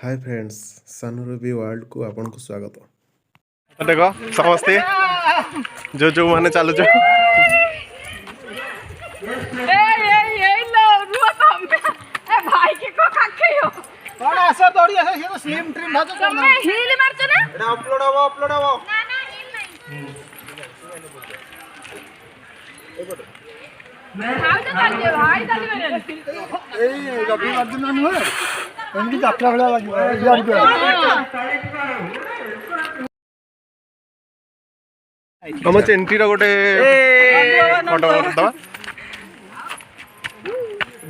Hi friends, सानू Ruby world को आपन को स्वागत। देखो समस्ते जो जो माने चालू जो भाई के को खाखे हो कौन आसा दौड़ी आसा ये तो स्लिम ट्रिम भाजो करना मैं हिल मारतो ना एटा अपलोड हो ना ना हिल नहीं हाउ तो कर दे भाई ताली करे ए रवि अर्जुन नुहे एमकी जात्रा भला लागियो यार हम चेंटी रो गोटे फोटो दवा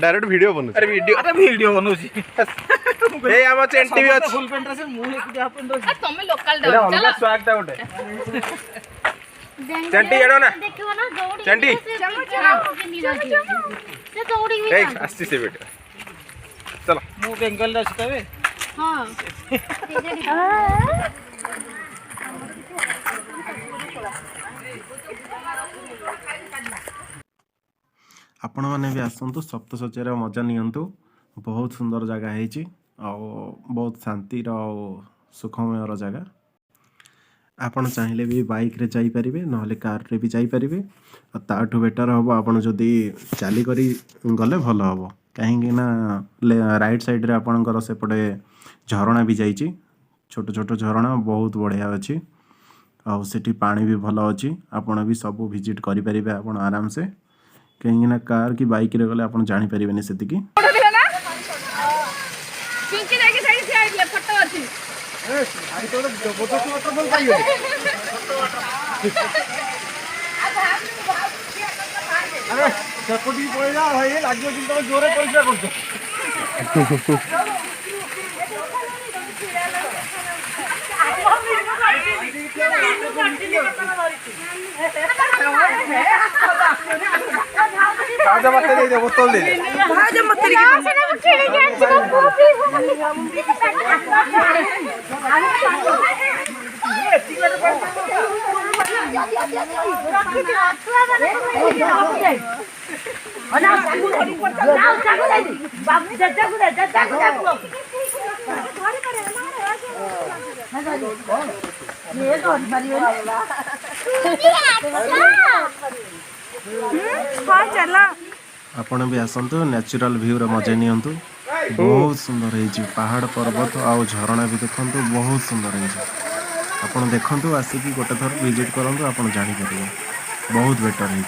डायरेक्ट वीडियो बनू वीडियो बनौची ए हम चेंटी भी अछि फुल पेंट रे मुंह एक अपन दो तुम लोकल दो चलो स्वागत है गोटे चेंटी एडो ना देखियो ना दौड़ी चेंटी से दौड़ी भी ए आस्ती से बेटा चलो मु बेंगल रे तबे हां आपण मैंने भी आसतु सप्तशଯ୍ୟାର मजा नियंतु। बहुत सुंदर जगह है बहुत शांतिर सुखमयर जगह। आपण चाहिए भी बाइक रे जाई परिबे नहले कार रे भी जाई परिबे। ताठू बेटर हम आपण जदि चली करी गले भल हम कहीं ना राइट साइड रे आपणकर सेपटे झरणा भी जाइए। छोट छोट झरणा बहुत बढ़िया अच्छी आठी पानी भी भल अच्छी। आपण भी सब विजिट करि परिबे आपण आराम से कहीं ना कार की बाइक रे गले आपण जानि परिबेनी सेतिकी। पिंकी देखि साइड से आइले फोटो अछि ए आई तो जबरदस्त वाटरफॉल पाइयो अरे सेपटी पळे जा भाई लाग्यो कि तुम जोरे पैसा करछो राजा मत दे बोतल दे राजा मत दे खेले के आज कॉफी आपण भी आसतु नेचुरल व्यू रे मजा नियंतु। बहुत सुंदर है पहाड़ पर्वत आउ झरणा भी देखु बहुत सुंदर है। आपण देखु आसिक गोटे थर विजिट करूँ आप जापर बहुत बेटर है।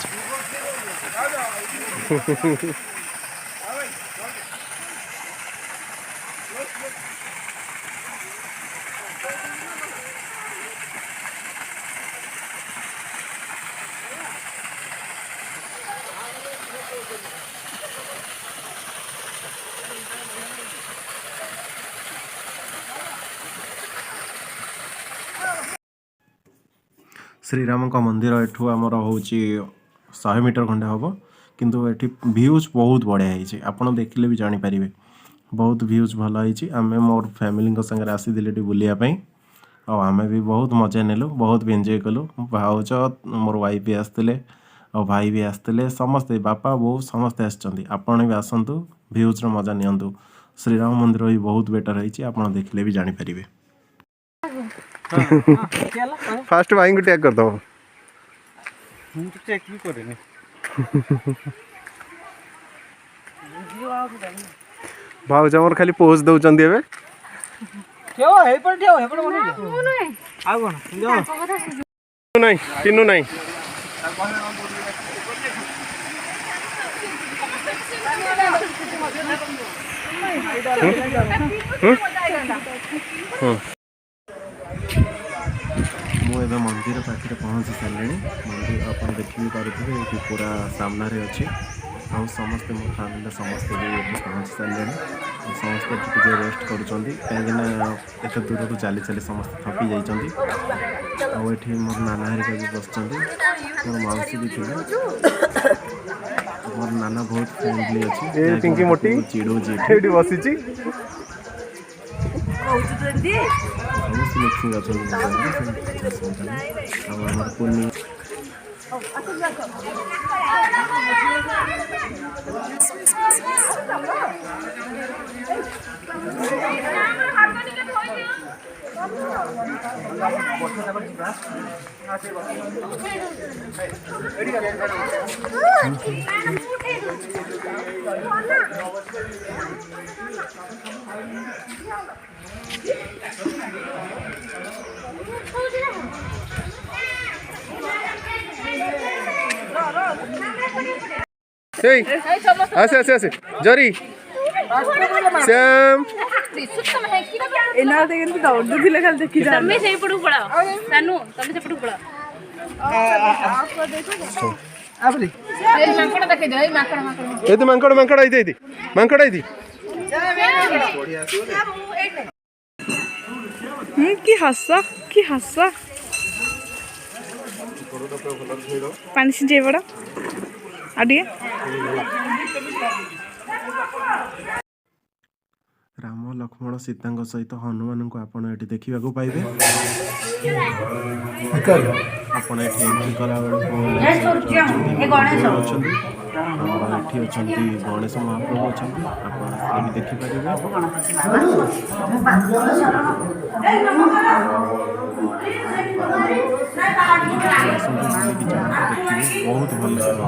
श्रीराम का मंदिर एठू आमर हूँ 100 मीटर खंडे हम किंतु एठी व्यूज बहुत बढ़िया है। आपड़ देखिले भी जानीपर बहुत व्यूज भल है। आम मोर फैमिली संगे आसी बुलायापी आम भी बहुत मजा नेलु बहुत भी एंजॉय कलु। भाउज मोर वाइफ भी आसते और भाई भी आसते समस्ते बापा बो समस्ते आपण भी आसतु व्यूज मजा नियंतु। श्रीराम मंदिर भी बहुत बेटर है आपड़ देखिले भी जानीपर। फास्ट भाई को टैग कर दो हम तो चेक भी करेंगे भाउज हमर खाली पोज दउचंदी एबे ठेओ हे पर बने आ कोन जो नहीं तीनू नहीं मुझे मंदिर पाखे पहुँची सारे। मंदिर आप देखी पारे ये पूरा सामने अच्छी और समस्ते मो फैमिली समस्ते भी ये पहुँची सारे। समस्ते टे रेस्ट करें एत दूर को चली चली समस्ते थकी जाइए। मोर नाना हरिका भी बस मोर मौसी भी थे। मोर नाना बहुत फ्रेंडली अच्छी पिंकी मोटी चिड़ौची बसी समस्त मिक्सिंग अच्छी এই আসে আসে আসে জরি শ্যাম ଏନାରେ କିନ୍ତୁ ଦୌଡୁଥିଲେ ଖାଲି ଦେଖି ତମେ ସେଇପଟକୁ ପଳାଅ ସାନୁ ତମେ ସେପଟକୁ ପଳାଅ ଏଇ ମାଙ୍କଡ ଦେଖେଇଦିଅ ଏଇ ମାଙ୍କଡ ମାଙ୍କଡ এই তো মাଙ୍କড় মাଙ୍କড় আইতে আইতে মাଙ୍କড় আইতে କି ହସ କି ହସ ପାଣି ସିଝେଇ ପଡ ଆଉ ଟିକେ ରାମ ଲକ୍ଷ୍ମଣ ସୀତାଙ୍କ ସହିତ ହନୁମାନଙ୍କୁ ଆପଣ ଏଠି ଦେଖିବାକୁ ପାଇବେ। ଆପଣ ଏଠି ଏଣ୍ଟ୍ରି କଲାବେଳକୁ ଅଛନ୍ତି ଆମର ଏଠି ଅଛନ୍ତି ଗଣେଶ ମହାପ୍ରଭୁ ଅଛନ୍ତି ଆପଣ ଆସିଲେ ବି ଦେଖିପାରିବେ। ଆସନ୍ତୁ ବୁଲିକି ଯାଆନ୍ତୁ ଦେଖିବେ ବହୁତ ଭଲ ଲାଗିବ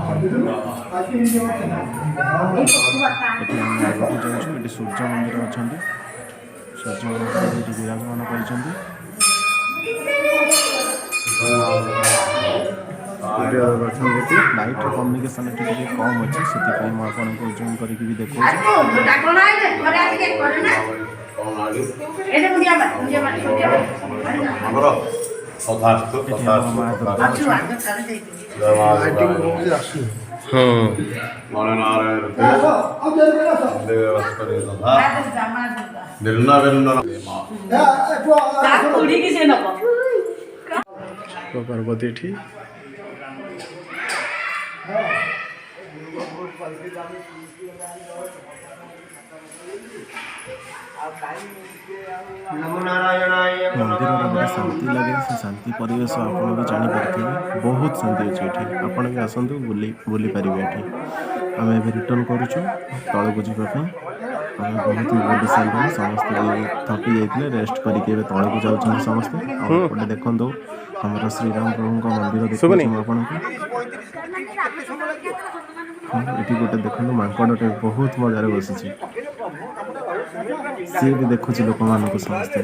ଏଠି ଆମେ ଆଗକୁ ଯାଉଛୁ। ଏଠି ସୂର୍ଯ୍ୟ ମନ୍ଦିର ଅଛନ୍ତି ସୂର୍ଯ୍ୟ ମନ୍ଦିର ଏଠି ବିରାଜମାନ କରିଛନ୍ତି। ଲାଇଟ୍ର କମ୍ୟୁନିକେସନ୍ ଏଠି ଟିକେ କମ୍ ଅଛି ସେଥିପାଇଁ ମୁଁ ଆପଣଙ୍କୁ ଜୁମ୍ କରିକି ବି ଦେଖାଉଛି। ମା ଦୁର୍ଗା ପାର୍ବତୀ ଏଠି ମନ୍ଦିରରେ ଗୋଟେ ଶାନ୍ତି ଲାଗେ ସେ ଶାନ୍ତି ପରିବେଶ ଆପଣ ବି ଜାଣିପାରିଥିବେ ବହୁତ ଶାନ୍ତି ଅଛି ଏଠି ଆପଣ ବି ଆସନ୍ତୁ ବୁଲିପାରିବେ ଏଠି। ଆମେ ଏବେ ରିଟର୍ଣ୍ଣ କରୁଛୁ ତଳକୁ ଯିବା ପାଇଁ ଆମେ ବହୁତ ବୁଲି ସାରିଲୁଣି ସମସ୍ତେ ଥକି ଯାଇଥିଲେ ରେଷ୍ଟ କରିକି ଏବେ ତଳକୁ ଯାଉଛନ୍ତି ସମସ୍ତେ। ଆଉ ଏପଟେ ଦେଖନ୍ତୁ ଆମର ଶ୍ରୀରାମ ପ୍ରଭୁଙ୍କ ମନ୍ଦିର ଦେଖୁଛି ମୁଁ ଆପଣଙ୍କୁ। ଏଠି ଗୋଟେ ଦେଖନ୍ତୁ ମାଙ୍କଡ଼ଟେ ବହୁତ ମଜାରେ ବସିଛି ସିଏ ବି ଦେଖୁଛି ଲୋକମାନଙ୍କୁ ସମସ୍ତେ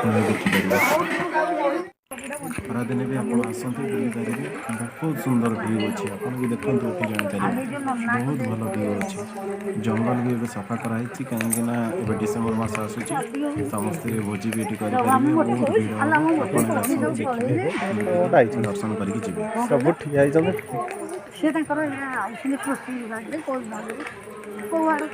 ଆମେ ଦେଖିପାରିବେ। ଖରାଦିନେ ବି ଆପଣ ଆସନ୍ତୁ ବୁଲିପାରିବେ ବହୁତ ସୁନ୍ଦର ଭିଉ ଅଛି ଆପଣ ବି ଦେଖନ୍ତୁ ଏଠି ଜାଣିପାରିବେ ବହୁତ ଭଲ ଭିଉ ଅଛି। ଜଙ୍ଗଲ ବି ଏବେ ସଫା କରାହେଇଛି କାହିଁକି ନା ଏବେ ଡିସେମ୍ବର ମାସ ଆସୁଛି ସମସ୍ତେ ଭୋଜି ବି ଏଠି କରିପାରିବେ ବହୁତ ଭିଡ଼ ହେବ ଆପଣ ଆସନ୍ତୁ ଦେଖିବେ ଦର୍ଶନ କରିକି ଯିବେ। ସବୁ ଠିଆ ହେଇଛନ୍ତି ସେ ତାଙ୍କର ଆଇଥିଲେ ଖୁସି ଗାଡ଼ିରେ କୋଉ ଭାବରେ କୋଉ ଆଡ଼େ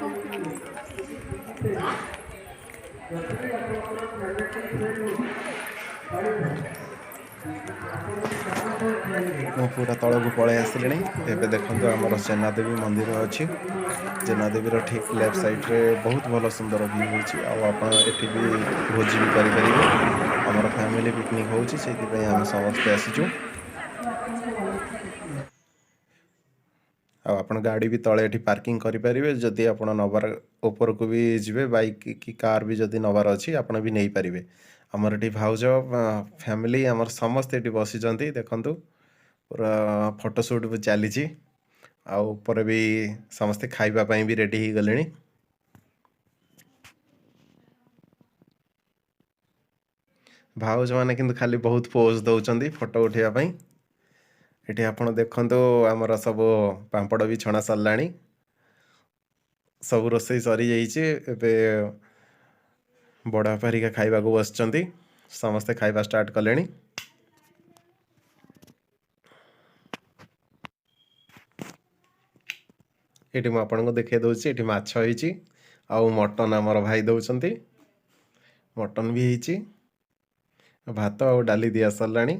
ମୁଁ ପୁରା ତଳକୁ ପଳାଇ ଆସିଲିଣି। ଏବେ ଦେଖନ୍ତୁ ଆମର ସେନାଦେବୀ ମନ୍ଦିର ଅଛି। ସେନାଦେବୀର ଠିକ୍ ଲେଫ୍ଟ ସାଇଡ଼୍ରେ ବହୁତ ଭଲ ସୁନ୍ଦର ଭିଉ ହେଉଛି ଆଉ ଆପଣ ଏଠି ବି ଭୋଜି ବି କରିପାରିବେ। ଆମର ଫ୍ୟାମିଲି ପିକନିକ୍ ହେଉଛି ସେଇଥିପାଇଁ ଆମେ ସମସ୍ତେ ଆସିଛୁ। ଆଉ ଆପଣ ଗାଡ଼ି ବି ତଳେ ଏଠି ପାର୍କିଂ କରିପାରିବେ ଯଦି ଆପଣ ନେବାର ଉପରକୁ ବି ଯିବେ ବାଇକ୍ କି କାର୍ ବି ଯଦି ନେବାର ଅଛି ଆପଣ ବି ନେଇପାରିବେ। ଆମର ଏଠି ଭାଉଜ ଫ୍ୟାମିଲି ଆମର ସମସ୍ତେ ଏଠି ବସିଛନ୍ତି ଦେଖନ୍ତୁ ପୁରା ଫଟୋ ସୁଟ୍ ବି ଚାଲିଛି ଆଉ ଉପରେ ବି ସମସ୍ତେ ଖାଇବା ପାଇଁ ବି ରେଡ଼ି ହେଇଗଲେଣି। ଭାଉଜମାନେ କିନ୍ତୁ ଖାଲି ବହୁତ ପୋଜ୍ ଦେଉଛନ୍ତି ଫଟୋ ଉଠାଇବା ପାଇଁ। ଏଠି ଆପଣ ଦେଖନ୍ତୁ ଆମର ସବୁ ପାମ୍ପଡ଼ ବି ଛଣା ସରିଲାଣି ସବୁ ରୋଷେଇ ସରିଯାଇଛି ଏବେ ବଡ଼ ବାପା ହେରିକା ଖାଇବାକୁ ବସିଛନ୍ତି ସମସ୍ତେ ଖାଇବା ଷ୍ଟାର୍ଟ କଲେଣି। ଏଠି ମୁଁ ଆପଣଙ୍କୁ ଦେଖାଇ ଦେଉଛି ଏଠି ମାଛ ହେଇଛି ଆଉ ମଟନ୍ ଆମର ଭାଇ ଦେଉଛନ୍ତି ମଟନ୍ ବି ହେଇଛି ଭାତ ଆଉ ଡାଲି ଦିଆ ସରିଲାଣି।